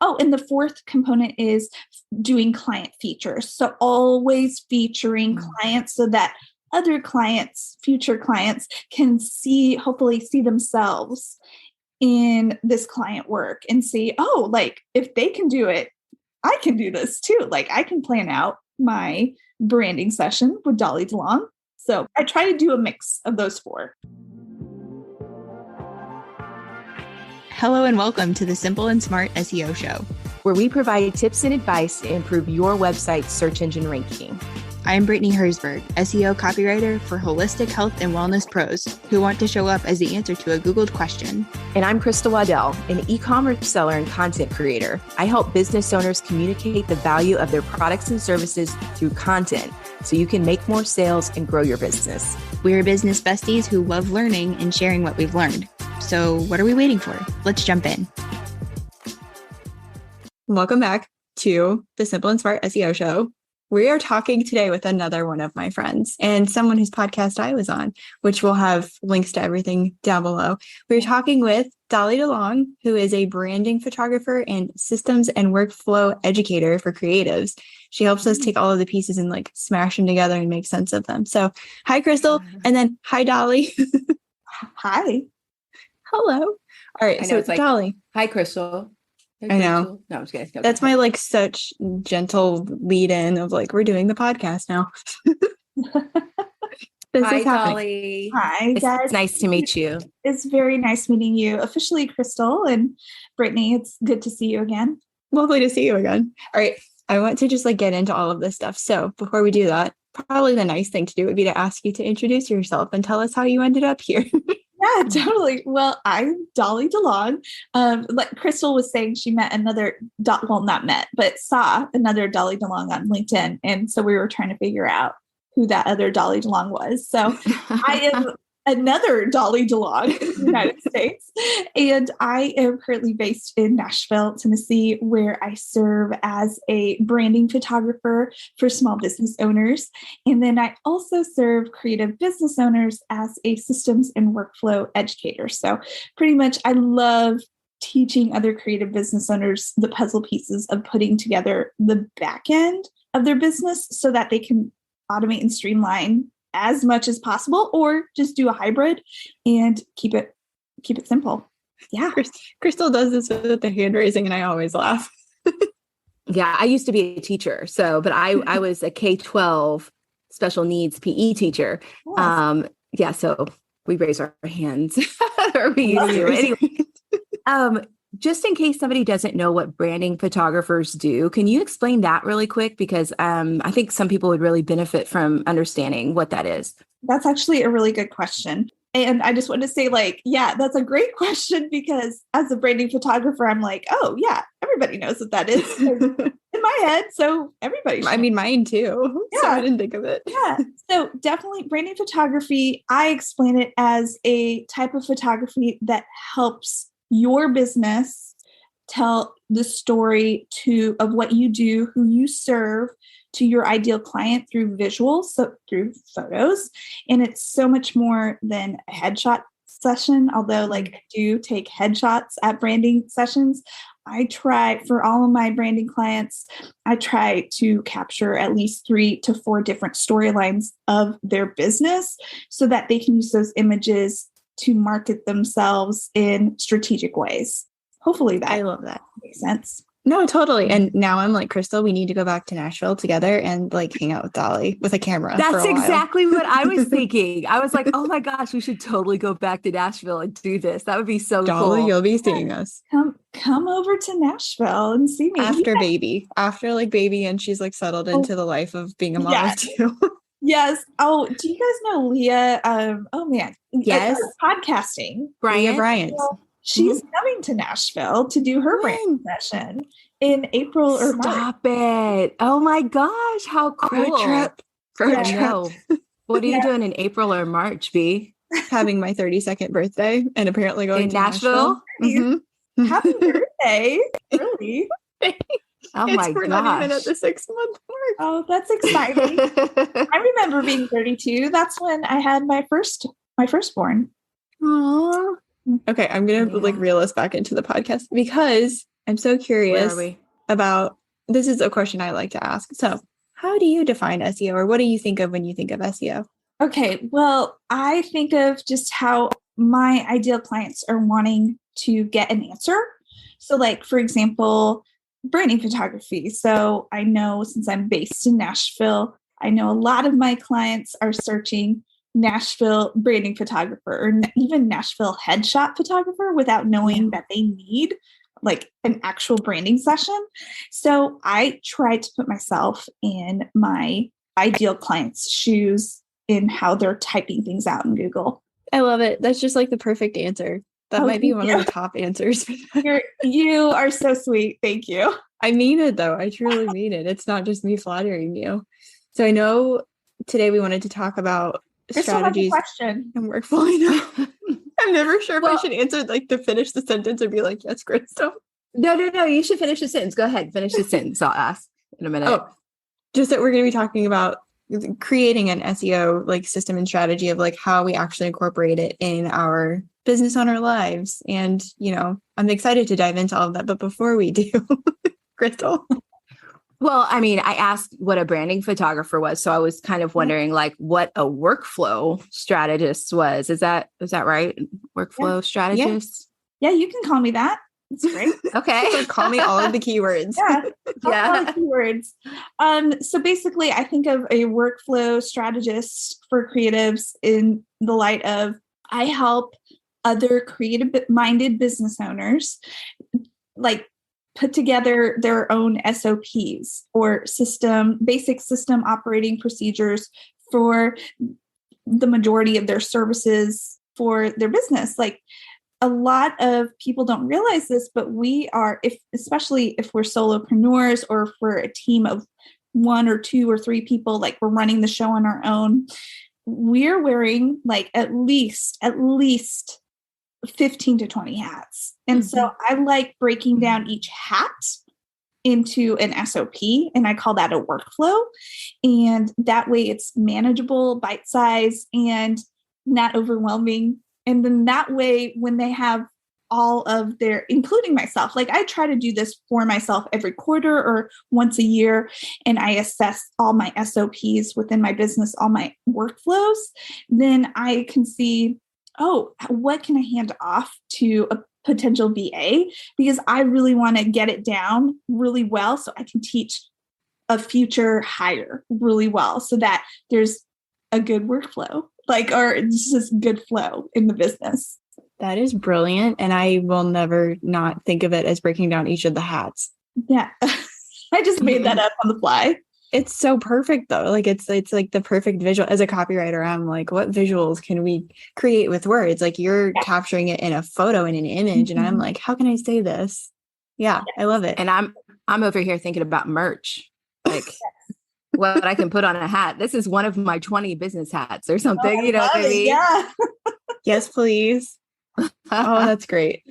Oh, and the fourth component is doing client features. So always featuring clients so that other clients, future clients, can hopefully see themselves in this client work and see, oh, like if they can do it, I can do this too. Like I can plan out my branding session with Dolly DeLong. So I try to do a mix of those four. Hello and welcome to the Simple and Smart SEO Show, where we provide tips and advice to improve your website's search engine ranking. I'm Brittany Herzberg, SEO copywriter for holistic health and wellness pros who want to show up as the answer to a Googled question. And I'm Crystal Waddell, an e-commerce seller and content creator. I help business owners communicate the value of their products and services through content so you can make more sales and grow your business. We're business besties who love learning and sharing what we've learned. So what are we waiting for? Let's jump in. Welcome back to the Simple and Smart SEO Show. We are talking today with another one of my friends and someone whose podcast I was on, which will have links to everything down below. We're talking with Dolly DeLong, who is a branding photographer and systems and workflow educator for creatives. She helps us take all of the pieces and like smash them together and make sense of them. So hi, Crystal. And then hi, Dolly. Hi. Hello. All right. So it's like, Dolly. Hi, Crystal. I know. No, I'm just kidding. That's my like such gentle lead in of like, we're doing the podcast now. Hi, Dolly. Hi, guys. It's nice to meet you. It's very nice meeting you. Officially, Crystal and Brittany, it's good to see you again. Lovely to see you again. All right. I want to just like get into all of this stuff. So before we do that, probably the nice thing to do would be to ask you to introduce yourself and tell us how you ended up here. Yeah, totally. Well, I'm Dolly DeLong. Like Crystal was saying, she met another, not met, but saw another Dolly DeLong on LinkedIn. And so we were trying to figure out who that other Dolly DeLong was. So I am another Dolly DeLong in the United States. And I am currently based in Nashville, Tennessee, where I serve as a branding photographer for small business owners. And then I also serve creative business owners as a systems and workflow educator. So pretty much I love teaching other creative business owners the puzzle pieces of putting together the back end of their business so that they can automate and streamline as much as possible, or just do a hybrid and keep it simple. Yeah. Crystal does this with the hand raising and I always laugh. Yeah. I used to be a teacher. But I was a K-12 special needs PE teacher. Yes. So we raise our hands or we used to anyway. Just in case somebody doesn't know what branding photographers do, can you explain that really quick? Because I think some people would really benefit from understanding what that is. That's actually a really good question. And I just want to say that's a great question because as a branding photographer, I'm like, oh yeah, everybody knows what that is in my head. So everybody should. I mean, mine too. Yeah. So I didn't think of it. Yeah. So definitely branding photography, I explain it as a type of photography that helps your business tell the story of what you do, who you serve to your ideal client through visuals, so through photos. And it's so much more than a headshot session. Although I do take headshots at branding sessions, I try for all of my branding clients, I try to capture at least 3 to 4 different storylines of their business so that they can use those images to market themselves in strategic ways. Hopefully I love that. Makes sense. No, totally. And now I'm like, Crystal, we need to go back to Nashville together and like hang out with Dolly with a camera. That's exactly what I was thinking. I was like, oh my gosh, we should totally go back to Nashville and do this. That would be so Dolly, cool. You'll be seeing us. Come over to Nashville and see me. After baby and she's like settled into the life of being a mom of 2. Yes. Oh, do you guys know Leah? Oh man. Yes. Podcasting. Leah Bryant. She's coming to Nashville to do her brand session in April or March. Stop it. Oh my gosh. How cool. Road trip. What are you doing in April or March, B? Having my 32nd birthday and apparently going to Nashville. Mm-hmm. Happy birthday. Really? Oh my gosh. We're not even at the 6-month mark. Oh, that's exciting. I remember being 32. That's when I had my firstborn. Aww. Okay, I'm going to reel us back into the podcast because I'm so Where curious are we? about, this is a question I like to ask. So how do you define SEO, or what do you think of when you think of SEO? Okay, well, I think of just how my ideal clients are wanting to get an answer. So, like, for example, branding photography. So, I know since I'm based in Nashville, I know a lot of my clients are searching Nashville branding photographer or even Nashville headshot photographer without knowing that they need like an actual branding session. So, I try to put myself in my ideal client's shoes in how they're typing things out in Google. I love it. That's just like the perfect answer. That might be one of the top answers. You are so sweet. Thank you. I mean it though. I truly mean it. It's not just me flattering you. So I know today we wanted to talk about Crystal strategies has a question. and workflow. I know. I'm never sure if I should answer like to finish the sentence or be like, yes, Crystal. No. You should finish the sentence. Go ahead. Finish the sentence. I'll ask in a minute. Oh, just that we're going to be talking about creating an SEO like system and strategy of like how we actually incorporate it in our business owner lives. And, you know, I'm excited to dive into all of that. But before we do, Crystal. Well, I mean, I asked what a branding photographer was. So I was kind of wondering like what a workflow strategist was. Is that right? Workflow strategist? Yeah, you can call me that. It's great. Okay. So call me all of the keywords. All the keywords. So basically, I think of a workflow strategist for creatives in the light of I help other creative-minded business owners like put together their own SOPs or basic system operating procedures for the majority of their services for their business. Like, a lot of people don't realize this, but we are, especially if we're solopreneurs or if we're a team of 1 or 2 or 3 people, like we're running the show on our own, we're wearing like at least 15 to 20 hats. And so I like breaking down each hat into an SOP, and I call that a workflow. And that way it's manageable, bite-sized, and not overwhelming. And then that way, when they have all of their, including myself, like I try to do this for myself every quarter or once a year, and I assess all my SOPs within my business, all my workflows, then I can see, oh, what can I hand off to a potential VA? Because I really want to get it down really well so I can teach a future hire really well so that there's a good workflow. Or just good flow in the business. That is brilliant. And I will never not think of it as breaking down each of the hats. Yeah. I just made that up on the fly. It's so perfect though. Like it's like the perfect visual. As a copywriter, I'm like, what visuals can we create with words? Like you're capturing it in a photo and an image. And I'm like, how can I say this? Yeah, I love it. And I'm over here thinking about merch. Like what I can put on a hat. This is one of my 20 business hats or something, you know what I mean? Yeah. Yes, please. Oh, that's great.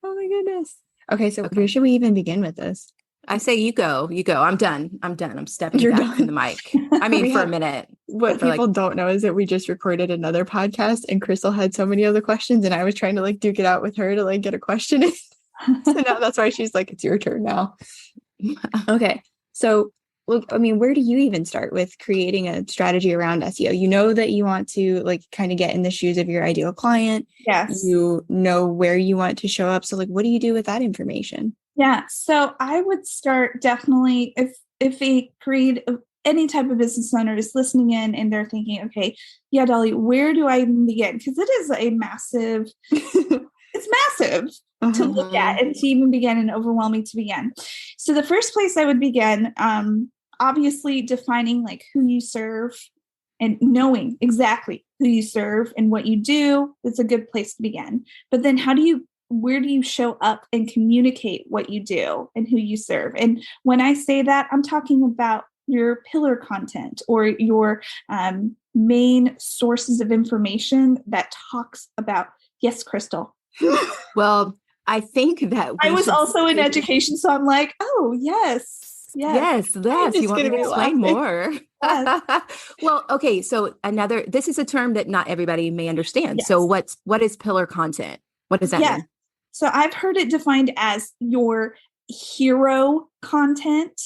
Oh my goodness. Okay. So where should we even begin with this? I say you go. I'm done. I'm stepping You're back done. from the mic. I mean, for a minute. What people don't know is that we just recorded another podcast and Crystal had so many other questions and I was trying to like duke it out with her to like get a question in. So now that's why she's like, it's your turn now. Okay. So look, I mean, where do you even start with creating a strategy around SEO? You know that you want to like kind of get in the shoes of your ideal client. Yes. You know where you want to show up. So like, what do you do with that information? Yeah. So I would start definitely if any type of business owner is listening in and they're thinking, okay, yeah, Dolly, where do I even begin? Because it is a massive, it's massive to look at and to even begin and overwhelming to begin. So the first place I would begin, obviously defining like who you serve and knowing exactly who you serve and what you do. It's a good place to begin. But then where do you show up and communicate what you do and who you serve? And when I say that, I'm talking about your pillar content or your main sources of information that talks about, yes, Crystal. Well, I think that I was also in education, so I'm like, oh, yes. Yes. You want me to explain more? Well, okay. So this is a term that not everybody may understand. Yes. So what is pillar content? What does that mean? So I've heard it defined as your hero content,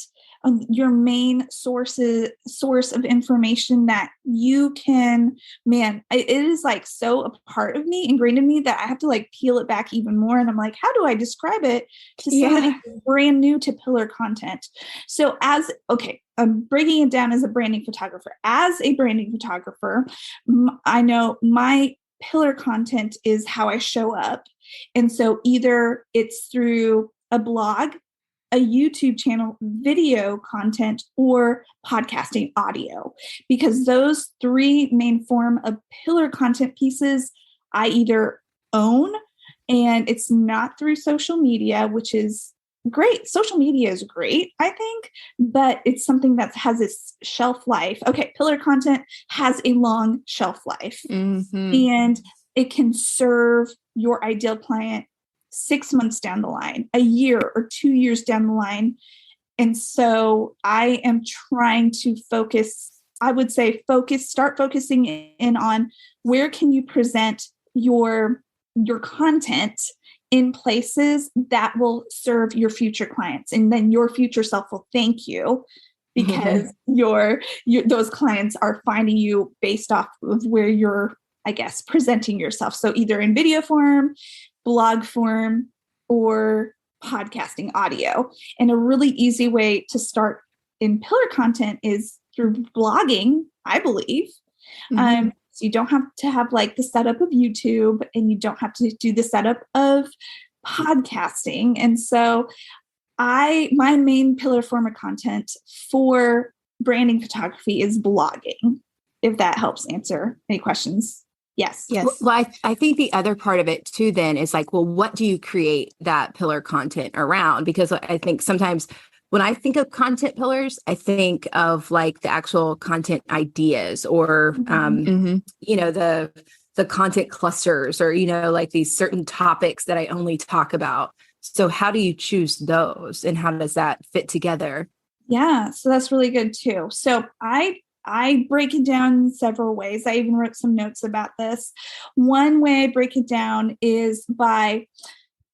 your main source of information that you can, man, it is like so a part of me, ingrained in me, that I have to like peel it back even more. And I'm like, how do I describe it to somebody who's brand new to pillar content? So I'm breaking it down as a branding photographer. As a branding photographer, I know my pillar content is how I show up. And so either it's through a blog, a YouTube channel, video content, or podcasting audio, because those three main form of pillar content pieces I either own, and it's not through social media, which is great. Social media is great, I think, but it's something that has its shelf life. Okay, pillar content has a long shelf life, and it can serve your ideal client 6 months down the line, a year or 2 years down the line. And so I am trying to start focusing in on where can you present your content in places that will serve your future clients. And then your future self will thank you, because those clients are finding you based off of where you're, I guess, presenting yourself. So either in video form, blog form, or podcasting audio. And a really easy way to start in pillar content is through blogging, I believe. So you don't have to have like the setup of YouTube, and you don't have to do the setup of podcasting. And so my main pillar form of content for branding photography is blogging, if that helps answer any questions. Yes. Well, I think the other part of it too, then, is like, well, what do you create that pillar content around? Because I think sometimes when I think of content pillars, I think of like the actual content ideas, or, the content clusters, or, like these certain topics that I only talk about. So how do you choose those, and how does that fit together? Yeah. So that's really good too. So I break it down in several ways. I even wrote some notes about this. One way I break it down is by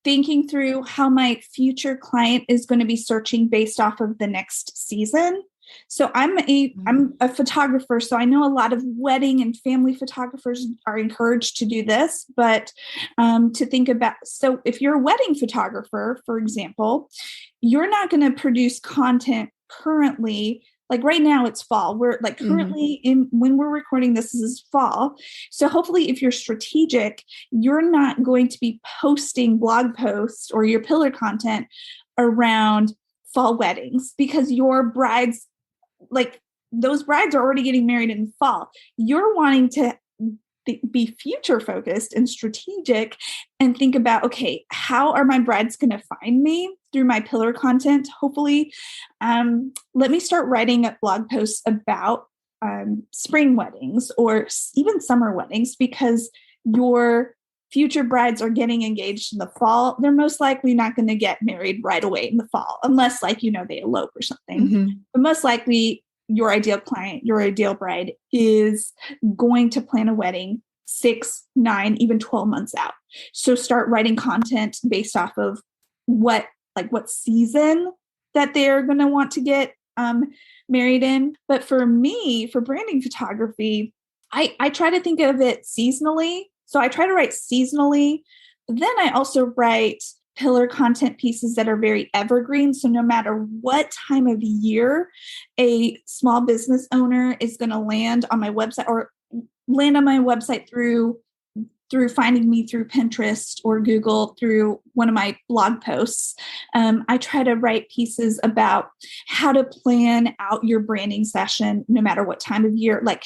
thinking through how my future client is going to be searching based off of the next season. So I'm a photographer, so I know a lot of wedding and family photographers are encouraged to do this, but to think about, so if you're a wedding photographer, for example, you're not going to produce content currently. Like right now it's fall. We're like currently when we're recording this is fall. So hopefully if you're strategic, you're not going to be posting blog posts or your pillar content around fall weddings, because your brides, like those brides are already getting married in fall. You're wanting to be future focused and strategic and think about, okay, how are my brides going to find me through my pillar content? Hopefully, let me start writing blog posts about spring weddings or even summer weddings, because your future brides are getting engaged in the fall. They're most likely not going to get married right away in the fall, unless they elope or something. But most likely your ideal client, your ideal bride is going to plan a wedding 6, 9, even 12 months out. So start writing content based off of what season that they're going to want to get married in. But for me, for branding photography, I try to think of it seasonally. So I try to write seasonally. Then I also write pillar content pieces that are very evergreen. So no matter what time of year a small business owner is going to land on my website, or land on my website through finding me through Pinterest or Google through one of my blog posts, I try to write pieces about how to plan out your branding session, no matter what time of year, like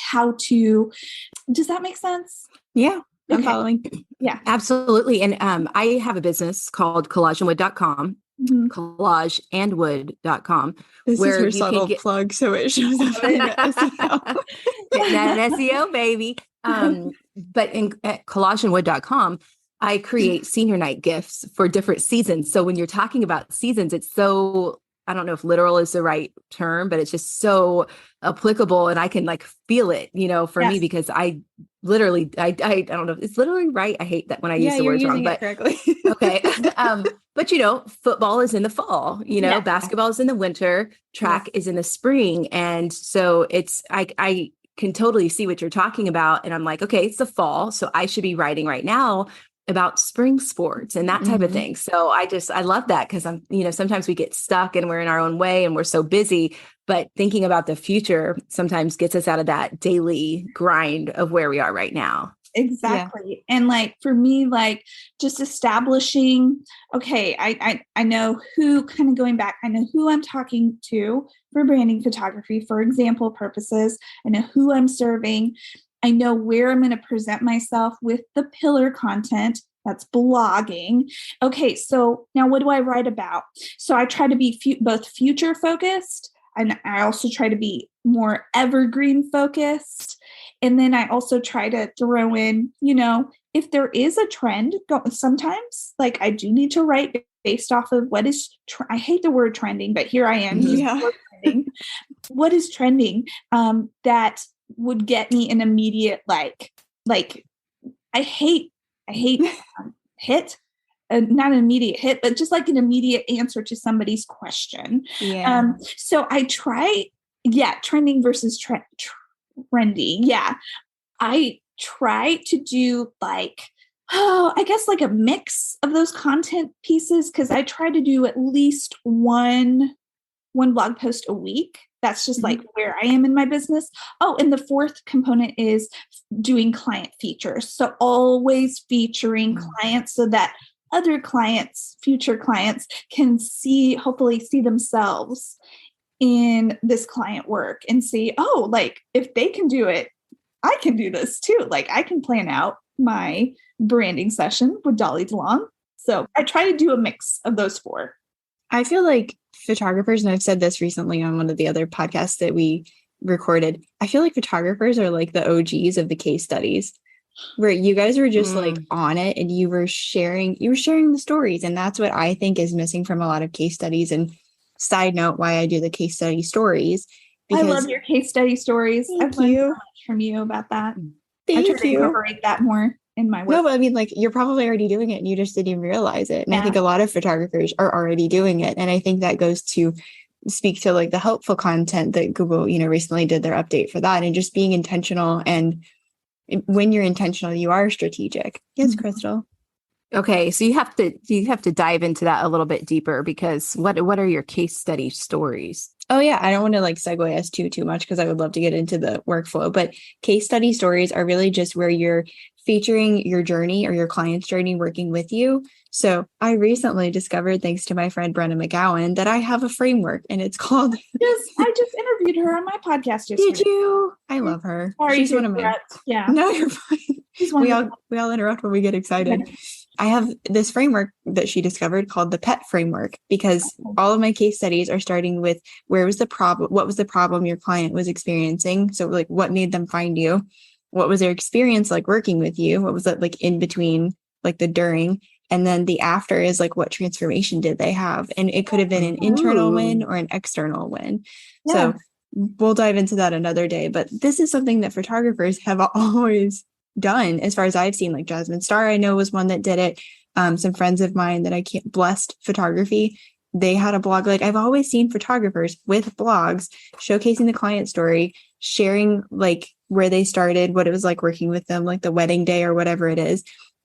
does that make sense? Yeah. I'm Okay. following. Yeah, absolutely. And I have a business called collageandwood.com, collageandwood.com. This where is her you subtle plug, so it shows up in SEO. That SEO, baby. But at collageandwood.com, I create senior night gifts for different seasons. So when you're talking about seasons, it's so I don't know if literal is the right term, but it's just so applicable and I can like feel it, for me, because I literally, I don't know if it's literally right. I hate that when I use the words wrong, but correctly. okay. But football is in the fall, basketball is in the winter, track is in the spring. And so I can totally see what you're talking about. And I'm like, okay, it's the fall. So I should be writing right now about spring sports and that type of thing. So I love that because sometimes we get stuck and we're in our own way and we're so busy, but thinking about the future sometimes gets us out of that daily grind of where we are right now. Exactly. Yeah. And like, for me, like just establishing, okay, I know who, kind of going back, I know who I'm talking to for branding photography, for example purposes. I know who I'm serving. I know where I'm going to present myself with the pillar content. That's blogging. Okay. So now what do I write about? So I try to be both future focused, and I also try to be more evergreen focused. And then I also try to throw in, if there is a trend, sometimes like I do need to write based off of what is, I hate the word trending, but here I am. Trending. What is trending that would get me an immediate, like I hate hit, not an immediate hit, but just like an immediate answer to somebody's question. Yeah. So I try, trending versus trendy. Yeah. I try to do I guess like a mix of those content pieces, because I try to do at least one blog post a week. That's just like where I am in my business. Oh, and the fourth component is doing client features. So always featuring clients so that other clients, future clients, can hopefully see themselves in this client work and see, oh, like if they can do it, I can do this too. Like I can plan out my branding session with Dolly DeLong. So I try to do a mix of those four. I feel like photographers, and I've said this recently on one of the other podcasts that we recorded, I feel like photographers are like the OGs of the case studies, where you guys were just like on it and you were sharing the stories. And that's what I think is missing from a lot of case studies. And side note, why I do the case study stories. I love your case study stories. I've learned so much from you about that. I try to incorporate that more in my work. No, but I mean, like, you're probably already doing it and you just didn't even realize it. And I think a lot of photographers are already doing it. And I think that goes to speak to like the helpful content that Google, recently did their update for that, and just being intentional. And when you're intentional, you are strategic. Yes, Crystal. Okay, so you have to dive into that a little bit deeper, because what are your case study stories? Oh yeah, I don't want to like segue us too much, because I would love to get into the workflow, but case study stories are really just where you're featuring your journey or your client's journey working with you. So I recently discovered, thanks to my friend Brenna McGowan, that I have a framework, and it's called Yes, I just interviewed her on my podcast yesterday. Did you? I love her. Sorry, she's one of my No, you're fine. We all interrupt when we get excited. Okay. I have this framework that she discovered called the PET framework, because all of my case studies are starting with what was the problem your client was experiencing. So like, what made them find you? What was their experience like working with you? What was that like in between, like the during? And then the after is like, what transformation did they have? And it could have been an internal win or an external win. Yeah. So we'll dive into that another day. But this is something that photographers have always done, as far as I've seen. Like Jasmine Starr, I know, was one that did it. Some friends of mine that Blessed Photography, they had a blog. Like I've always seen photographers with blogs showcasing the client story, sharing like where they started, what it was like working with them, like the wedding day or whatever it is.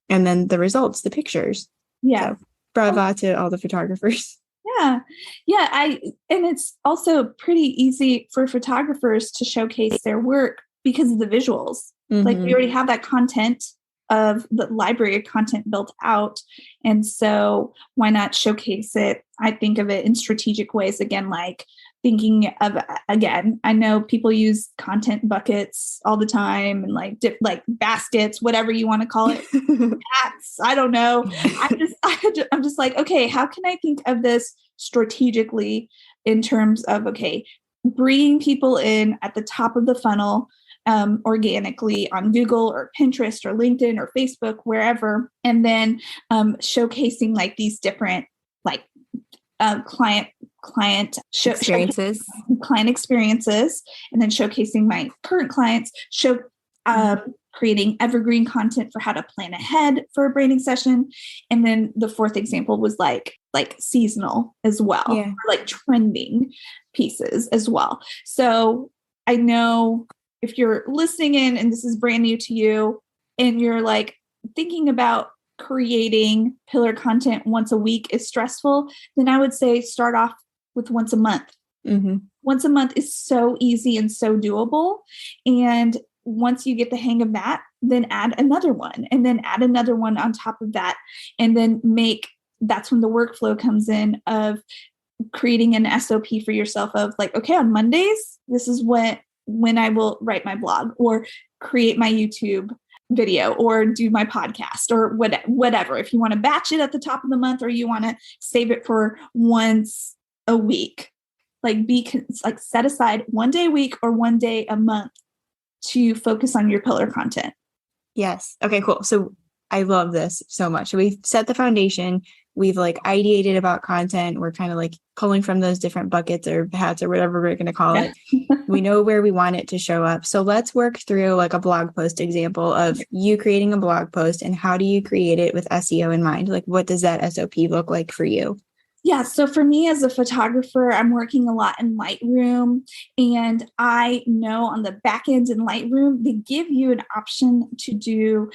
And then the results, the pictures. Yeah. So, bravo to all the photographers. Yeah. Yeah. And it's also pretty easy for photographers to showcase their work because of the visuals. Like we already have that content of the library of content built out. And so why not showcase it? I think of it in strategic ways, again, like thinking of, again, I know people use content buckets all the time, and like baskets, whatever you want to call it. Hats, I don't know. I'm just like, okay, how can I think of this strategically in terms of, okay, bringing people in at the top of the funnel, organically on Google or Pinterest or LinkedIn or Facebook, wherever, and then showcasing like these different like client experiences, client experiences, and then showcasing my current clients, creating evergreen content for how to plan ahead for a branding session. And then the fourth example was like seasonal as well, or like trending pieces as well. So I know if you're listening in and this is brand new to you and you're like thinking about creating pillar content once a week is stressful, then I would say start off with once a month. Mm-hmm. Once a month is so easy and so doable. And once you get the hang of that, then add another one and then add another one on top of that. And then that's when the workflow comes in of creating an SOP for yourself of like, okay, on Mondays, this is when I will write my blog or create my YouTube video or do my podcast or whatever. If you want to batch it at the top of the month or you want to save it for once a week, like set aside one day a week or one day a month to focus on your pillar content. Yes. Okay, cool. So I love this so much. So we've set the foundation. We've like ideated about content. We're kind of like pulling from those different buckets or hats or whatever we're going to call it. We know where we want it to show up. So let's work through like a blog post example of you creating a blog post and how do you create it with SEO in mind? Like what does that SOP look like for you? Yeah. So for me as a photographer, I'm working a lot in Lightroom, and I know on the back end in Lightroom, they give you an option to do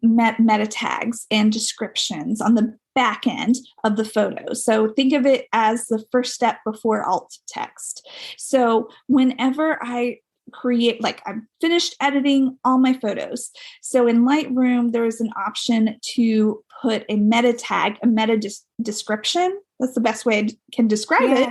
meta tags and descriptions on the back end of the photo. So think of it as the first step before alt text. So whenever I create, like I've finished editing all my photos. So in Lightroom, there is an option to put a meta tag, a meta description. That's the best way I can describe it.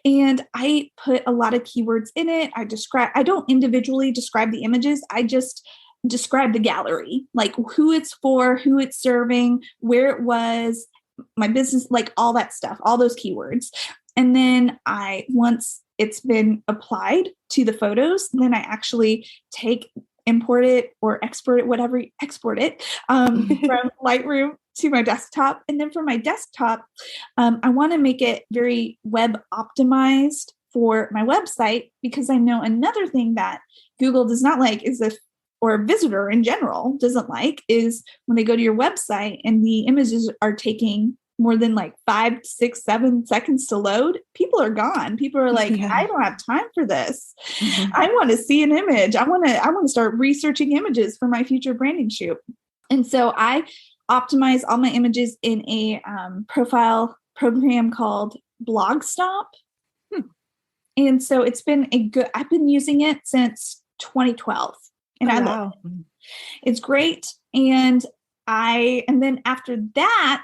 And I put a lot of keywords in it. I don't individually describe the images. I just describe the gallery, like who it's for, who it's serving, where it was, my business, like all that stuff, all those keywords. And then once it's been applied to the photos, then I actually import it or export it from Lightroom to my desktop. And then for my desktop, I want to make it very web optimized for my website, because I know another thing that Google does not like or a visitor in general doesn't like is when they go to your website and the images are taking more than like 5, 6, 7 seconds to load. People are gone. People are like, I don't have time for this. Mm-hmm. I want to see an image. I want to start researching images for my future branding shoot. And so I optimize all my images in a profile program called BlogStomp. And so it's been I've been using it since 2012 and I love it. It's great. And then after that,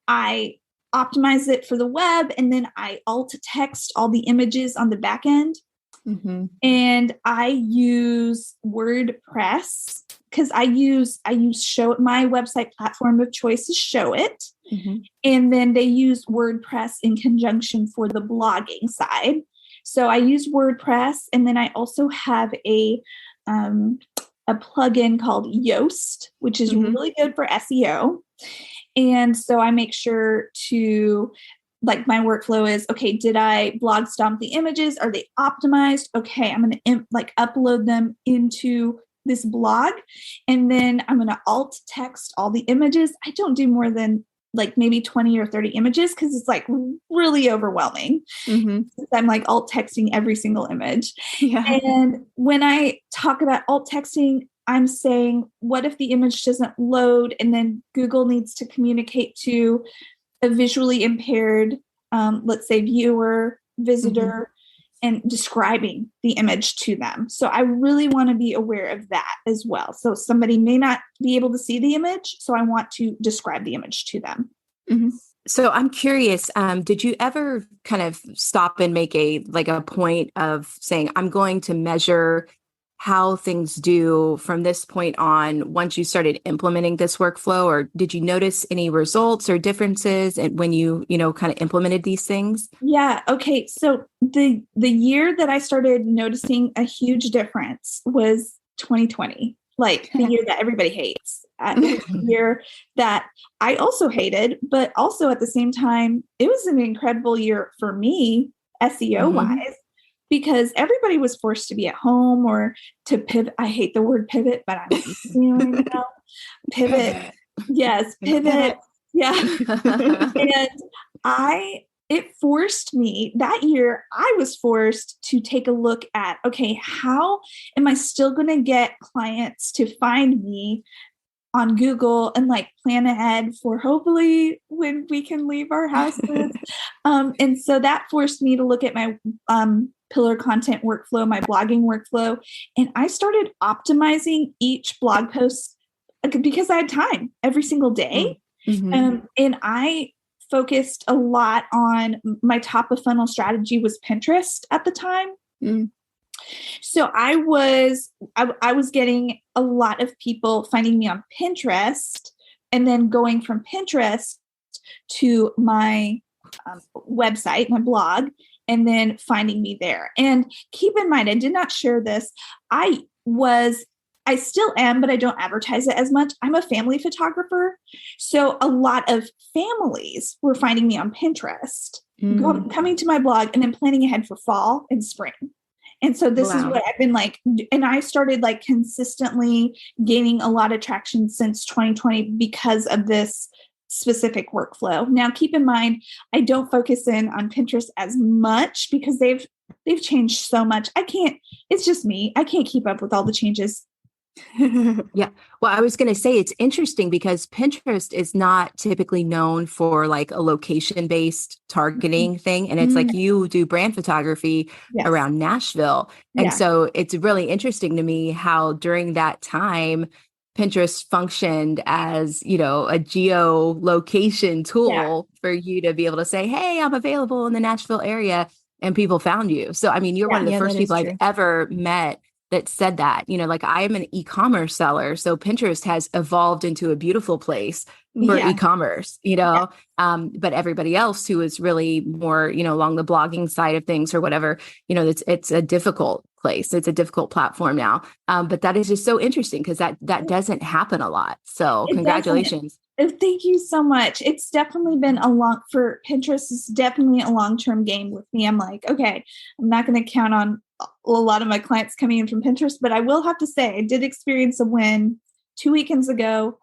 I optimize it for the web, and then I alt text all the images on the back end. Mm-hmm. And I use WordPress because I use my website platform of choice is Showit. Mm-hmm. And then they use WordPress in conjunction for the blogging side. So I use WordPress, and then I also have a plugin called Yoast, which is really good for SEO. And so I make sure to, like, my workflow is, okay, did I blog stomp the images? Are they optimized? Okay, I'm going to upload them into this blog. And then I'm going to alt text all the images. I don't do more than like maybe 20 or 30 images because it's like really overwhelming. Mm-hmm. I'm like alt texting every single image. Yeah. And when I talk about alt texting, I'm saying, what if the image doesn't load and then Google needs to communicate to a visually impaired, let's say viewer, visitor, and describing the image to them. So I really want to be aware of that as well. So somebody may not be able to see the image, so I want to describe the image to them. Mm-hmm. So I'm curious, did you ever kind of stop and make a point of saying, I'm going to measure how things do from this point on once you started implementing this workflow? Or did you notice any results or differences when you kind of implemented these things? Yeah. Okay. So the year that I started noticing a huge difference was 2020. like the year that everybody hates. It was the year that I also hated, but also at the same time, it was an incredible year for me, SEO wise, because everybody was forced to be at home or to pivot. I hate the word pivot, but I'm using it now. Pivot. Yes, pivot. Yeah. And it forced me that year. I was forced to take a look at, okay, how am I still going to get clients to find me on Google and like plan ahead for hopefully when we can leave our houses. And so that forced me to look at my pillar content workflow, my blogging workflow. And I started optimizing each blog post because I had time every single day. And I focused a lot on my top of funnel strategy was Pinterest at the time. So I was getting a lot of people finding me on Pinterest and then going from Pinterest to my website, my blog, and then finding me there. And keep in mind, I did not share this. I still am, but I don't advertise it as much. I'm a family photographer. So a lot of families were finding me on Pinterest, coming to my blog and then planning ahead for fall and spring. And so this is what I've been like, and I started like consistently gaining a lot of traction since 2020 because of this specific workflow. Now, keep in mind, I don't focus in on Pinterest as much because they've changed so much. It's just me. I can't keep up with all the changes. Yeah. Well, I was going to say it's interesting because Pinterest is not typically known for like a location-based targeting thing. And it's like you do brand photography around Nashville. And so it's really interesting to me how during that time, Pinterest functioned as, a geolocation tool for you to be able to say, hey, I'm available in the Nashville area. And people found you. So, I mean, you're one of the first people I've ever met that said that, like I am an e-commerce seller. So Pinterest has evolved into a beautiful place for e-commerce, but everybody else who is really more, along the blogging side of things or whatever, it's a difficult place. It's a difficult platform now. But that is just so interesting because that doesn't happen a lot. So congratulations. Thank you so much. It's definitely been for Pinterest is definitely a long-term game with me. I'm like, okay, I'm not going to count on a lot of my clients coming in from Pinterest, but I will have to say I did experience a win 2 weekends ago.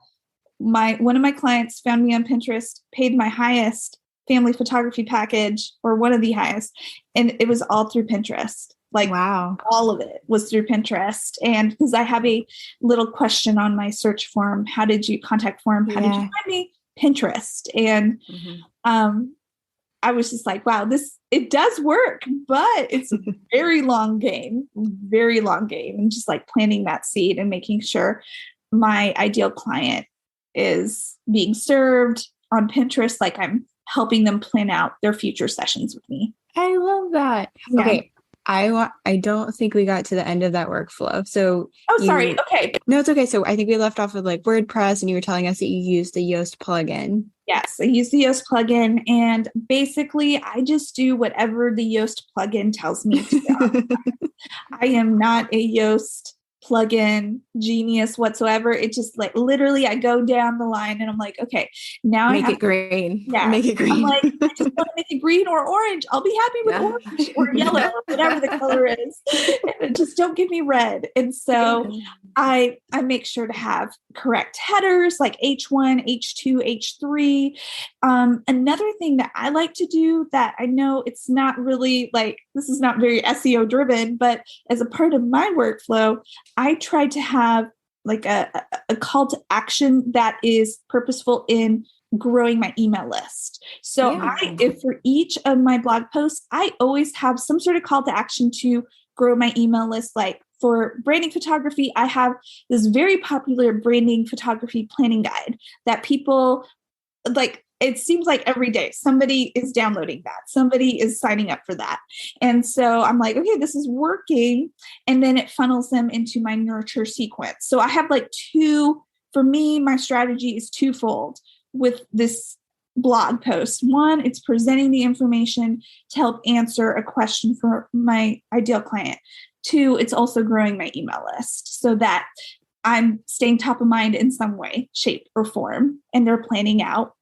One of my clients found me on Pinterest, paid my highest family photography package or one of the highest, and it was all through Pinterest. Like, wow, all of it was through Pinterest. And because I have a little question on my search form, how did you contact form? How did you find me? Pinterest. And I was just like, wow, it does work, but it's a very long game. And just like planting that seed and making sure my ideal client is being served on Pinterest. Like I'm helping them plan out their future sessions with me. I love that. Yeah. Okay. I don't think we got to the end of that workflow. So, sorry. Okay. No, it's okay. So I think we left off with like WordPress and you were telling us that you used the Yoast plugin. Yes, I use the Yoast plugin and basically I just do whatever the Yoast plugin tells me to do. I am not a Yoast plugin genius whatsoever. It just like literally I go down the line and I'm like, okay, now make it green. Yeah. Make it green. I'm like, I just want to make it green or orange. I'll be happy with orange or yellow or whatever the color is. Just don't give me red. And so I make sure to have correct headers like H1, H2, H3. Another thing that I like to do that I know it's not really like, this is not very SEO driven, but as a part of my workflow, I try to have like a call to action that is purposeful in growing my email list. So if for each of my blog posts, I always have some sort of call to action to grow my email list. Like for branding photography, I have this very popular branding photography planning guide that people like. It seems like every day somebody is downloading that. Somebody is signing up for that. And so I'm like, okay, this is working. And then it funnels them into my nurture sequence. So I have like for me, my strategy is twofold with this blog post. One, it's presenting the information to help answer a question for my ideal client. Two, it's also growing my email list so that I'm staying top of mind in some way, shape, or form, and they're planning out.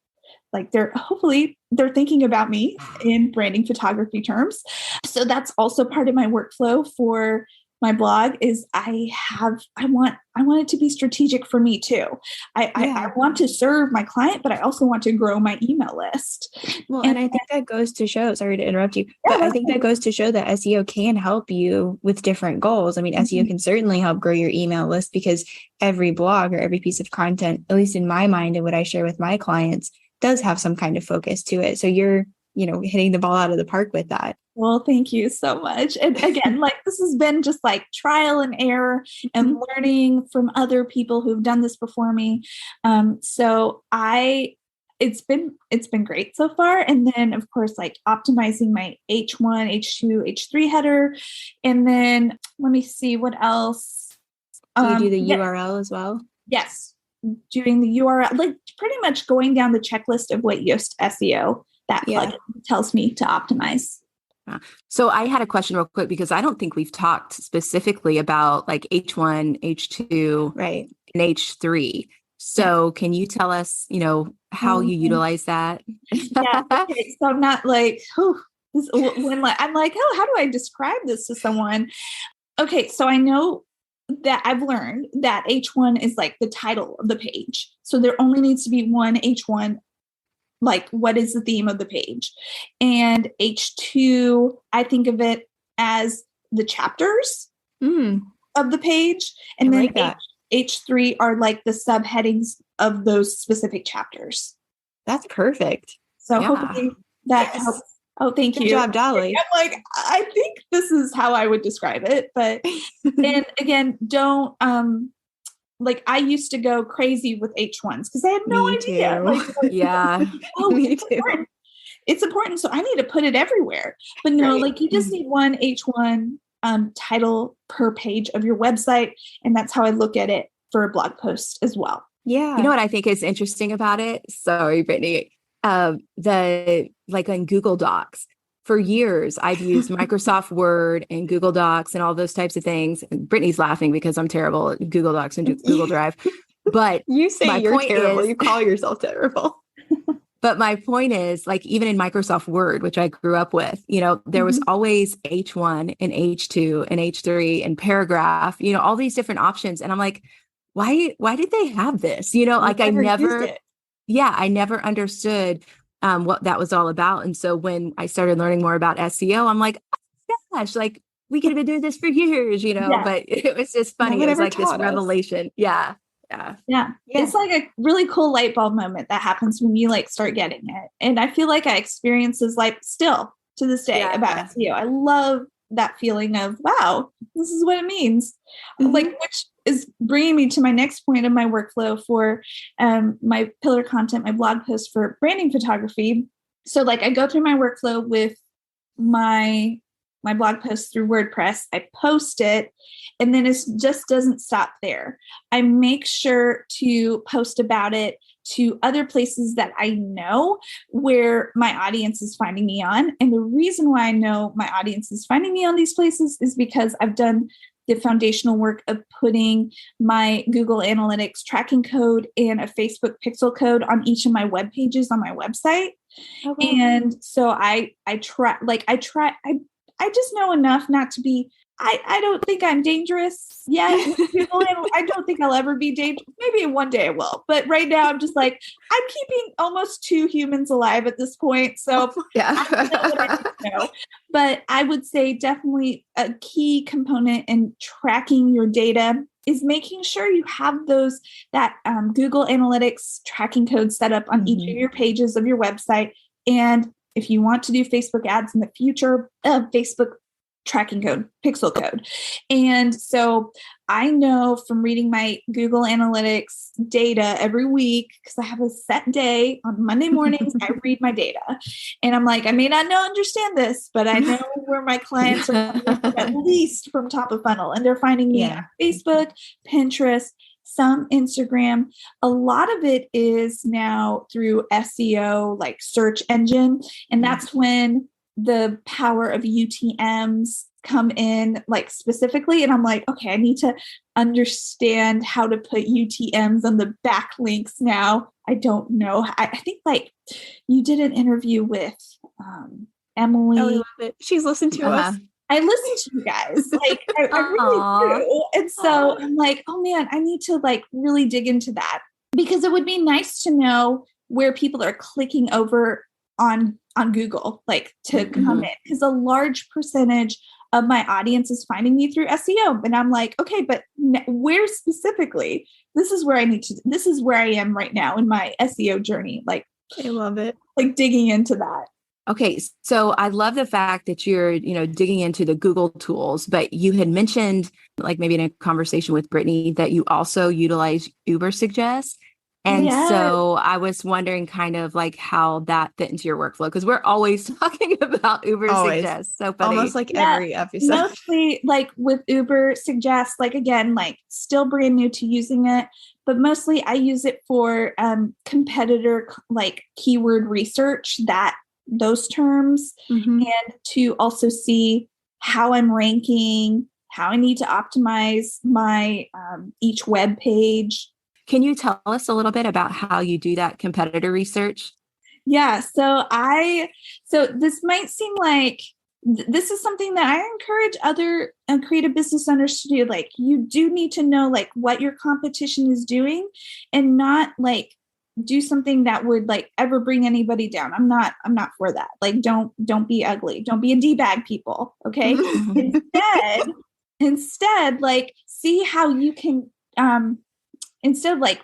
Like hopefully they're thinking about me in branding photography terms. So that's also part of my workflow for my blog is I want it to be strategic for me too. I want to serve my client, but I also want to grow my email list. Well, and I think that goes to show, sorry to interrupt you, but I think that goes to show that SEO can help you with different goals. I mean, SEO can certainly help grow your email list because every blog or every piece of content, at least in my mind and what I share with my clients, does have some kind of focus to it. So you're, hitting the ball out of the park with that. Well, thank you so much. And again, like this has been just like trial and error and learning from other people who've done this before me. So it's been great so far. And then of course, like optimizing my H1, H2, H3 header. And then let me see what else. Do you do the URL as well? Yes. Doing the URL, like pretty much going down the checklist of what Yoast SEO that plugin tells me to optimize. So I had a question real quick because I don't think we've talked specifically about like H1, H2, right, and H3. So can you tell us, how you utilize that? Yeah. Okay. So I'm not like, I'm like, how do I describe this to someone? Okay. So I know that I've learned that H1 is like the title of the page. So there only needs to be one H1, like what is the theme of the page? And H2, I think of it as the chapters of the page. And then H3 are like the subheadings of those specific chapters. That's perfect. So hopefully that helps. Oh, thank you. Good job, Dolly. I'm like, I think this is how I would describe it. But, and again, don't, like I used to go crazy with H1s because I had no idea. Like, Me too. It's important. So I need to put it everywhere. But no, like you just need one H1 title per page of your website. And that's how I look at it for a blog post as well. Yeah. You know what I think is interesting about it? Sorry, Brittany. Like on Google Docs. For years, I've used Microsoft Word and Google Docs and all those types of things. And Brittany's laughing because I'm terrible at Google Docs and Google Drive. But you say you're terrible. You call yourself terrible. But my point is, like, even in Microsoft Word, which I grew up with, there was always H1 and H2 and H3 and paragraph, all these different options. And I'm like, why did they have this? Like I never understood what that was all about. And so when I started learning more about SEO, I'm like, oh gosh, like we could have been doing this for years, but it was just funny. It was like this revelation. Yeah. It's like a really cool light bulb moment that happens when you like start getting it. And I feel like I experience this like still to this day about SEO. I love that feeling of, wow, this is what it means. Like, which is bringing me to my next point of my workflow for my pillar content, my blog post for branding photography. So like I go through my workflow with my blog post through WordPress, I post it, and then it just doesn't stop there. I make sure to post about it to other places that I know where my audience is finding me on. And the reason why I know my audience is finding me on these places is because I've done the foundational work of putting my Google Analytics tracking code and a Facebook pixel code on each of my web pages on my website. Okay. And so I just know enough not to be, I don't think I'm dangerous yet. I don't think I'll ever be dangerous. Maybe one day I will. But right now I'm just like, I'm keeping almost 2 humans alive at this point. So I know what I need to know. But I would say definitely a key component in tracking your data is making sure you have that Google Analytics tracking code set up on each of your pages of your website. And if you want to do Facebook ads in the future, Facebook tracking code, pixel code. And so I know from reading my Google Analytics data every week, because I have a set day on Monday mornings, I read my data. And I'm like, I may not understand this, but I know where my clients are coming from, at least from top of funnel. And they're finding me on Facebook, Pinterest, some Instagram. A lot of it is now through SEO, like search engine. And that's when the power of UTMs come in like specifically. And I'm like, okay, I need to understand how to put UTMs on the backlinks now. I don't know. I think like you did an interview with Emily. Oh, I love it. She's listened to us. I listen to you guys. Like I really do. And so I'm like, oh man, I need to like really dig into that, because it would be nice to know where people are clicking over on Google, like to come in, because a large percentage of my audience is finding me through SEO. And I'm like, okay, but where specifically? This is where I am right now in my SEO journey. Like, I love it. Like digging into that. Okay. So I love the fact that you're, digging into the Google tools, but you had mentioned, like maybe in a conversation with Brittany, that you also utilize Uber Suggest. And so I was wondering kind of like how that fit into your workflow, because we're always talking about Uber Suggest. So funny. Almost like every episode. Mostly like with Uber Suggest, like again, like still brand new to using it, but mostly I use it for competitor like keyword research, those terms, and to also see how I'm ranking, how I need to optimize my each web page. Can you tell us a little bit about how you do that competitor research? Yeah. So this might seem like this is something that I encourage other creative business owners to do. Like you do need to know like what your competition is doing, and not like do something that would like ever bring anybody down. I'm not for that. Like don't be ugly. Don't be a D-bag, people. Okay. Instead, like see how you can, instead of like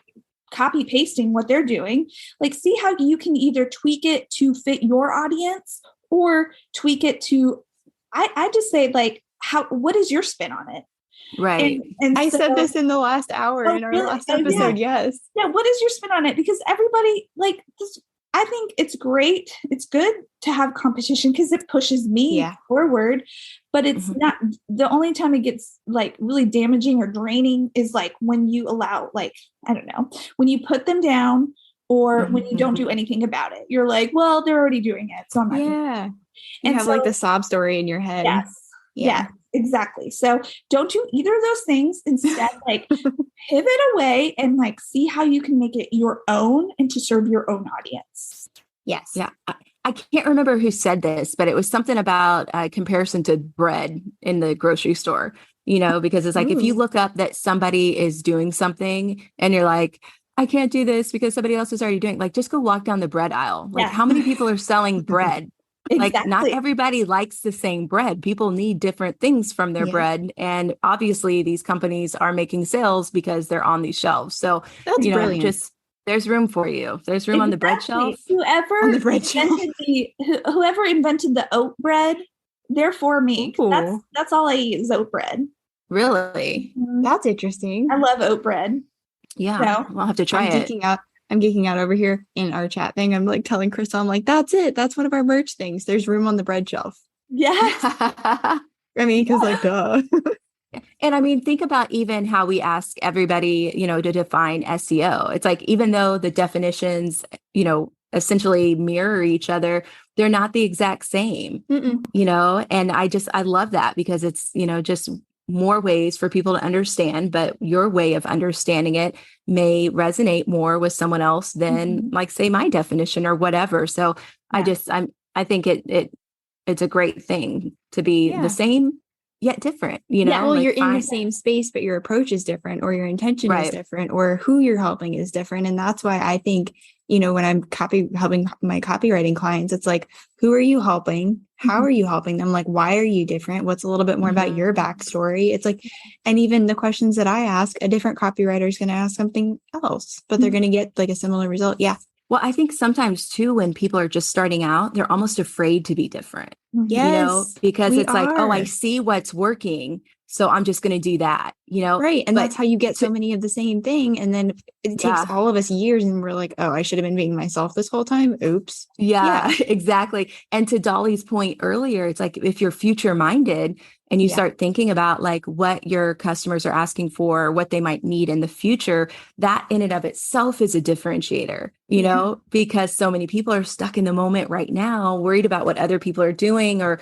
copy pasting what they're doing, like see how you can either tweak it to fit your audience or tweak it to, I just say like, what is your spin on it? Right. And I said this in the last hour in our last episode. Yes. Yeah. What is your spin on it? Because everybody like this, I think it's great. It's good to have competition because it pushes me forward, but it's not the only time it gets like really damaging or draining is like when you allow, like, I don't know, when you put them down or when you don't do anything about it. You're like, well, they're already doing it. So I'm not. Yeah. You have like the sob story in your head. Yes. Yeah, exactly. So don't do either of those things. Instead, like pivot away and like see how you can make it your own and to serve your own audience. Yes. Yeah. I can't remember who said this, but it was something about comparison to bread in the grocery store, because it's like, if you look up that somebody is doing something and you're like, I can't do this because somebody else is already doing it. Like, just go walk down the bread aisle. Like how many people are selling bread? Like not everybody likes the same bread. People need different things from their bread. And obviously these companies are making sales because they're on these shelves. So, that's brilliant. There's room for you. There's room on the bread shelf. Whoever invented the oat bread, they're for me. That's all I eat is oat bread. Really? That's interesting. I love oat bread. Yeah. So, I'll have to try it. I'm geeking out over here in our chat thing. I'm like telling Crystal, I'm like, that's it. That's one of our merch things. There's room on the bread shelf. Yes. I mean, because like, duh. And I mean, think about even how we ask everybody, to define SEO. It's like, even though the definitions, essentially mirror each other, they're not the exact same, and I love that because it's, just more ways for people to understand, but your way of understanding it may resonate more with someone else than like say my definition or whatever. So I think it's a great thing to be the same yet different, well, like you're in the same space, but your approach is different or your intention is different or who you're helping is different. And that's why I think, when I'm helping my copywriting clients, it's like, who are you helping? How are you helping them? Like, why are you different? What's a little bit more about your backstory? It's like, and even the questions that I ask, a different copywriter is going to ask something else, but they're going to get like a similar result. Yeah. Well, I think sometimes too, when people are just starting out, they're almost afraid to be different. Yes, because it's like, oh, I see what's working, so I'm just going to do that. Right. And but that's how you get so many of the same thing. And then it takes all of us years and we're like, oh, I should have been being myself this whole time. Oops. Yeah, exactly. And to Dolly's point earlier, it's like if you're future minded and you start thinking about like what your customers are asking for, what they might need in the future, that in and of itself is a differentiator, because so many people are stuck in the moment right now, worried about what other people are doing or,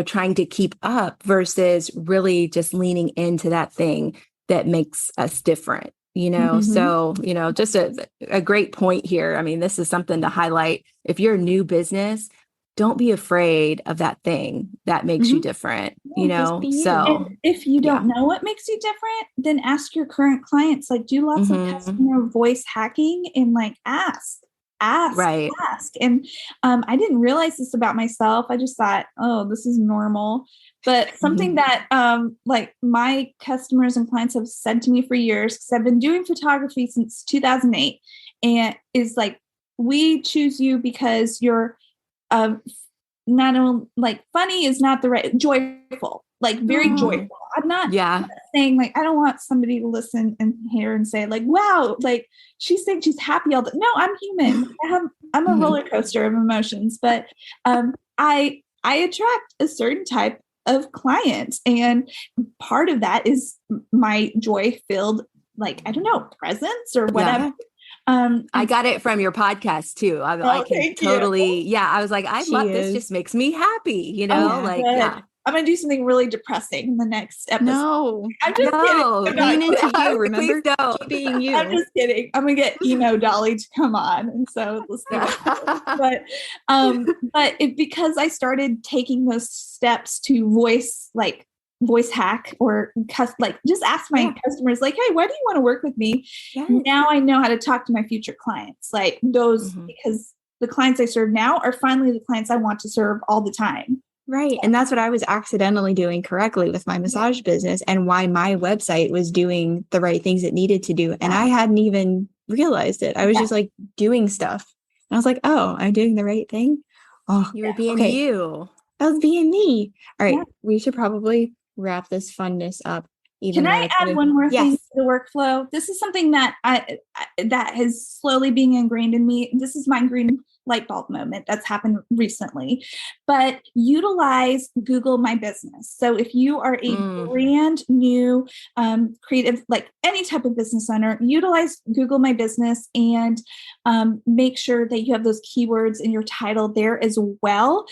trying to keep up versus really just leaning into that thing that makes us different. So, just a great point here. I mean, this is something to highlight. If you're a new business, don't be afraid of that thing that makes you different, just be you. So and if you don't know what makes you different, then ask your current clients, like do lots of customer voice hacking and like ask. And I didn't realize this about myself. I just thought, oh, this is normal. But something that like my customers and clients have said to me for years, because I've been doing photography since 2008, and is like, we choose you because you're not only like funny is not the right, joyful, like very joyful. I'm not saying like, I don't want somebody to listen and hear and say like, wow, like she's saying she's happy all the, no, I'm human. I'm a roller coaster of emotions, but I attract a certain type of client. And part of that is my joy filled, like, I don't know, presence or whatever. I got it from your podcast too. I can totally, I was like, I love this. Just makes me happy, I'm going to do something really depressing in the next episode. No, I'm just kidding. Lean into you. Remember, keep being you. I'm just kidding. I'm going to get emo Dolly to come on. And so let's see what but because I started taking those steps to voice hack or just ask my customers like, hey, why do you want to work with me? Now I know how to talk to my future clients, like those, because the clients I serve now are finally the clients I want to serve all the time. Right. And that's what I was accidentally doing correctly with my massage business and why my website was doing the right things it needed to do. And I hadn't even realized it. I was just like doing stuff. And I was like, oh, I'm doing the right thing. Oh, you were being you. I was being me. All right. We should probably wrap this funness up. Can I add one more thing to the workflow? This is something that that has slowly being ingrained in me. This is my green light bulb moment that's happened recently, but utilize Google My Business. So if you are a brand new creative, like any type of business owner, utilize Google My Business and make sure that you have those keywords in your title there as well.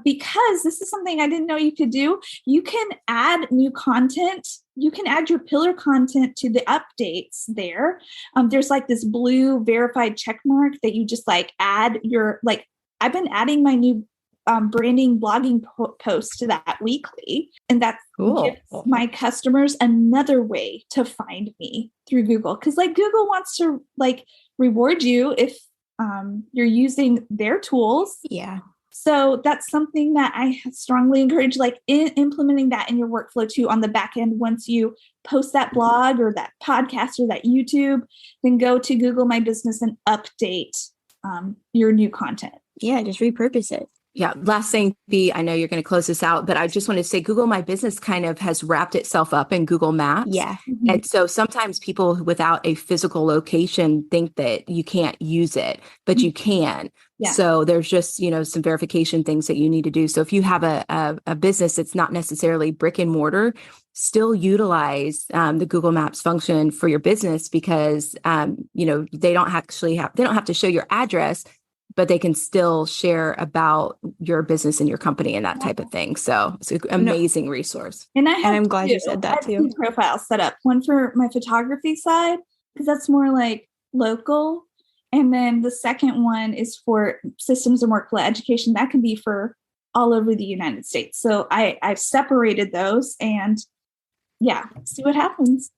Because this is something I didn't know you could do. You can add new content. You can add your pillar content to the updates there. There's like this blue verified check mark that you just like add your, like, I've been adding my new branding blogging post to that weekly. And that gives my customers another way to find me through Google. Cause like Google wants to like reward you if you're using their tools. Yeah. So that's something that I strongly encourage, like implementing that in your workflow too on the back end. Once you post that blog or that podcast or that YouTube, then go to Google My Business and update your new content. Yeah, just repurpose it. Yeah. Last thing, I know you're going to close this out, but I just want to say Google My Business kind of has wrapped itself up in Google Maps. Yeah. And so sometimes people without a physical location think that you can't use it, but you can. Yeah. So there's just, some verification things that you need to do. So if you have a business that's not necessarily brick and mortar, still utilize the Google Maps function for your business because, they don't have to show your address, but they can still share about your business and your company and that type of thing. So it's an amazing resource. And I'm glad you said that too. I have 2 profiles set up, one for my photography side, because that's more like local. And then the second one is for systems and workflow education. That can be for all over the United States. So I've separated those and see what happens.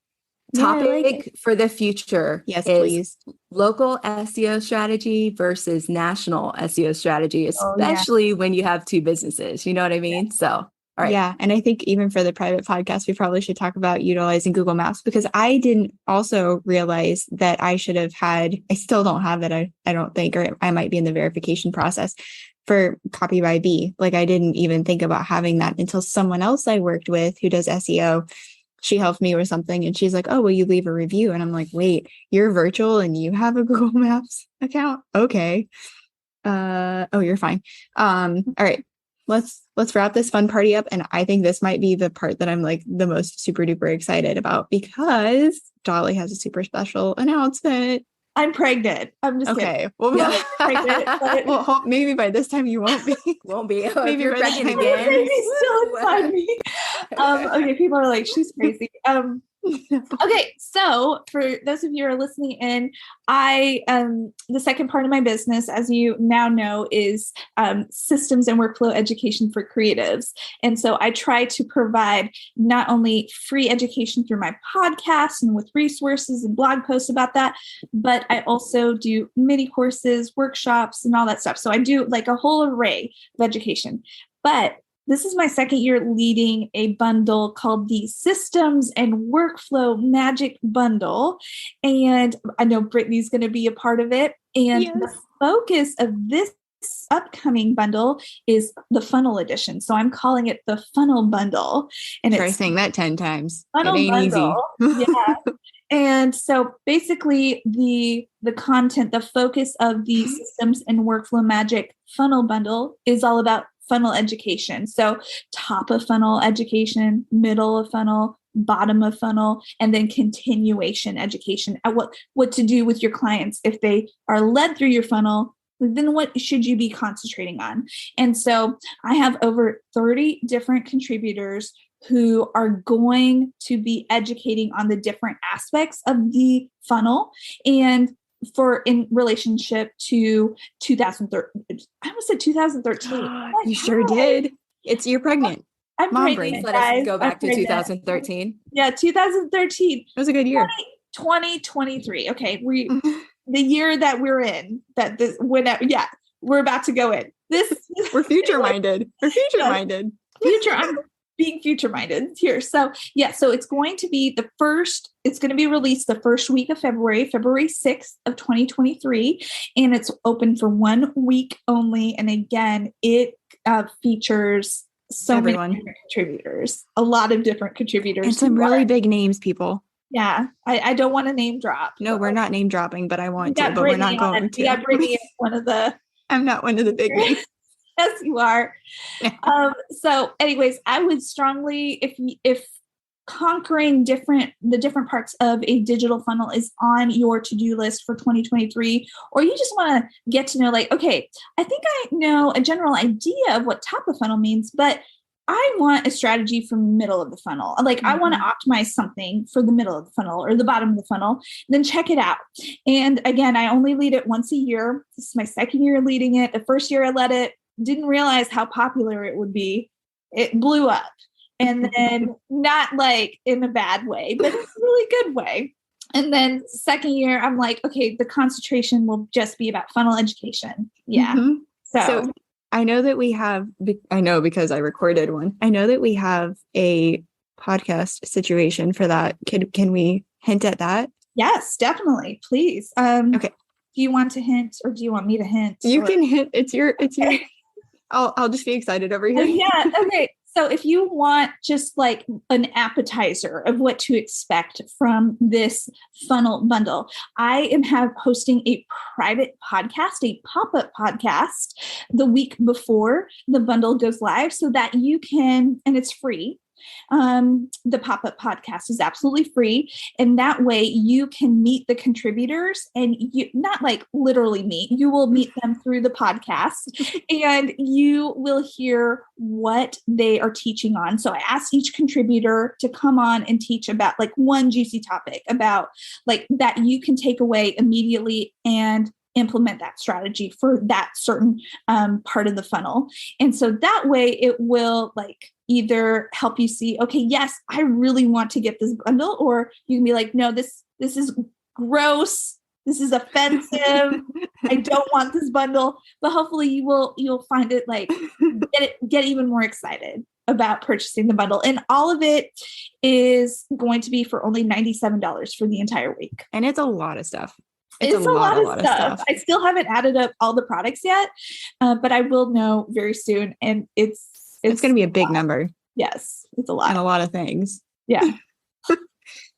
Topic for the future. Yes, is please. Local SEO strategy versus national SEO strategy, especially when you have 2 businesses. You know what I mean? Yeah. So, all right. Yeah. And I think even for the private podcast, we probably should talk about utilizing Google Maps because I didn't also realize that I should have I still don't have it. I don't think, or I might be in the verification process for Copy by Bee. Like I didn't even think about having that until someone else I worked with who does SEO she helped me with something and she's like, oh, will you leave a review? And I'm like, wait, you're virtual and you have a Google Maps account? Okay. Oh, you're fine. All right. Let's wrap this fun party up. And I think this might be the part that I'm like the most super duper excited about because Dolly has a super special announcement. I'm pregnant. I'm just okay. kidding. Well, Yeah, I'm pregnant, but well, hope maybe by this time you won't be. Won't be. Maybe You're by the pregnant time- again. baby's still inside me. Okay, people are like, she's crazy. Okay, so for those of you who are listening in, I the second part of my business, as you now know, is systems and workflow education for creatives. And so I try to provide not only free education through my podcast and with resources and blog posts about that, but I also do mini courses, workshops, and all that stuff. So I do like a whole array of education. But this is my second year leading a bundle called the Systems and Workflow Magic Bundle. And I know Brittany's going to be a part of it. And Yes. the focus of this upcoming bundle is the funnel edition. So I'm calling it the funnel bundle. And Try it's saying that 10 times. funnel It ain't bundle. easy. Yeah. And so basically the content, the focus of the Systems and Workflow Magic Funnel Bundle is all about funnel education. So top of funnel education, middle of funnel, bottom of funnel, and then continuation education at what to do with your clients if they are led through your funnel. Then what should you be concentrating on? And so I have over 30 different contributors who are going to be educating on the different aspects of the funnel and in relationship to 2013. I almost said 2013. You sure did. You're pregnant. I'm Mom pregnant, brain. Let us guys. go I'm back to pregnant. 2013. Yeah, 2013. It was a good year. 2023. Okay, the year that we're in. We're about to go in. We're future minded. We're future minded. Future. I'm being future minded here. So yeah, so it's going to be it's going to be released the first week of February 6th of 2023. And it's open for 1 week only. And again, it features Everyone. many different contributors, a lot of different contributors. And some really big names, people. Yeah. I don't want to name drop. No, we're not name dropping, but I want We to, got but we're not Brittany on going it. to. We got Brittany as one of the I'm not one of the big names. Yes, you are. So anyways, I would strongly, if conquering the different parts of a digital funnel is on your to-do list for 2023, or you just want to get to know like, okay, I think I know a general idea of what top of funnel means, but I want a strategy for middle of the funnel. Like I want to optimize something for the middle of the funnel or the bottom of the funnel, then check it out. And again, I only lead it once a year. This is my second year leading it. The first year I led it, didn't realize how popular it would be. It blew up. And then not like in a bad way, but in a really good way. And then second year, I'm like, okay, the concentration will just be about funnel education. Yeah. Mm-hmm. So I know that we have, I know because I recorded one. I know that we have a podcast situation for that. Can we hint at that? yes, definitely. Please. Okay. Do you want to hint or do you want me to hint? You can hint. It's your, I'll just be excited over here. Yeah. Okay. So if you want just like an appetizer of what to expect from this funnel bundle, I am hosting a private podcast, a pop-up podcast the week before the bundle goes live so that you can, and it's free. The pop-up podcast is absolutely free. And that way you can meet the contributors and you not like literally meet, you will meet them through the podcast and you will hear what they are teaching on. So I asked each contributor to come on and teach about like one juicy topic about like that you can take away immediately and implement that strategy for that certain part of the funnel. And so that way it will like either help you see, okay, yes, I really want to get this bundle, or you can be like, no, this is gross. This is offensive. I don't want this bundle. But hopefully you'll find it like get even more excited about purchasing the bundle. And all of it is going to be for only $97 for the entire week. And it's a lot of stuff. It's a lot of stuff. I still haven't added up all the products yet, but I will know very soon. And it's going to be a big number. Yes, it's a lot. And a lot of things. Yeah.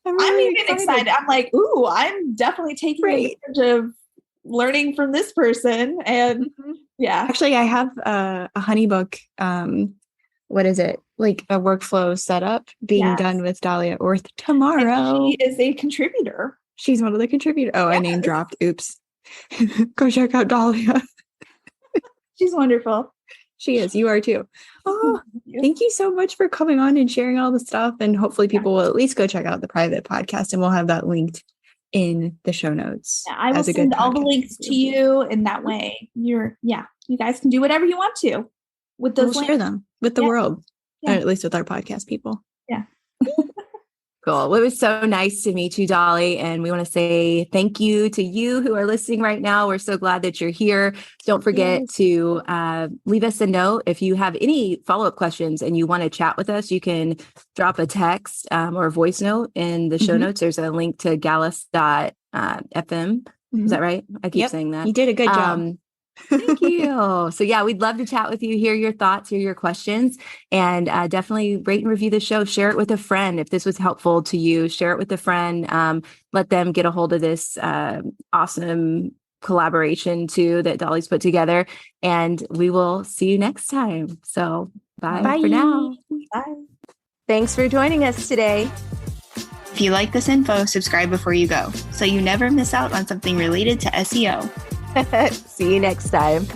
I'm even excited. I'm like, ooh, I'm definitely taking advantage of learning from this person. And yeah. Actually, I have a HoneyBook, what is it? Like a workflow setup being done with Dolly at Orth tomorrow. And she is a contributor. She's one of the contributors. Oh, I name dropped. Oops. Go check out Dahlia. She's wonderful. She is. You are too. Oh, thank you so much for coming on and sharing all the stuff. And hopefully people will at least go check out the private podcast, and we'll have that linked in the show notes. Yeah, I will send all the links to you, and that way you guys can do whatever you want to with those links. Share them with the world, or at least with our podcast people. Yeah. Cool. Well, it was so nice to meet you, Dolly. And we want to say thank you to you who are listening right now. We're so glad that you're here. Don't forget to leave us a note. If you have any follow-up questions and you want to chat with us, you can drop a text or a voice note in the show notes. There's a link to gallus.fm. Is that right? I keep saying that. You did a good job. Thank you. So yeah, we'd love to chat with you, hear your thoughts, hear your questions, and definitely rate and review the show. Share it with a friend. If this was helpful to you, share it with a friend. Let them get a hold of this awesome collaboration too that Dolly's put together. And we will see you next time. So bye for now. Bye. Thanks for joining us today. If you like this info, subscribe before you go, so you never miss out on something related to SEO. See you next time.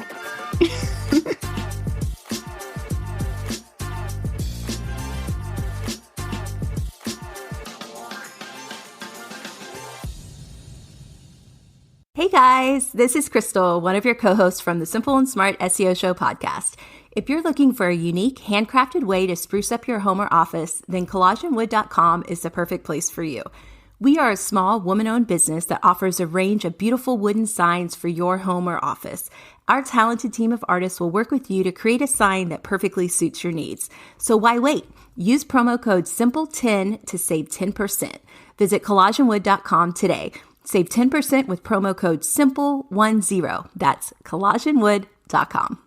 Hey guys, this is Crystal, one of your co-hosts from the Simple and Smart SEO Show podcast. If you're looking for a unique, handcrafted way to spruce up your home or office, then collagenwood.com is the perfect place for you. We are a small, woman-owned business that offers a range of beautiful wooden signs for your home or office. Our talented team of artists will work with you to create a sign that perfectly suits your needs. So why wait? Use promo code SIMPLE10 to save 10%. Visit collagenwood.com today. Save 10% with promo code SIMPLE10. That's collagenwood.com.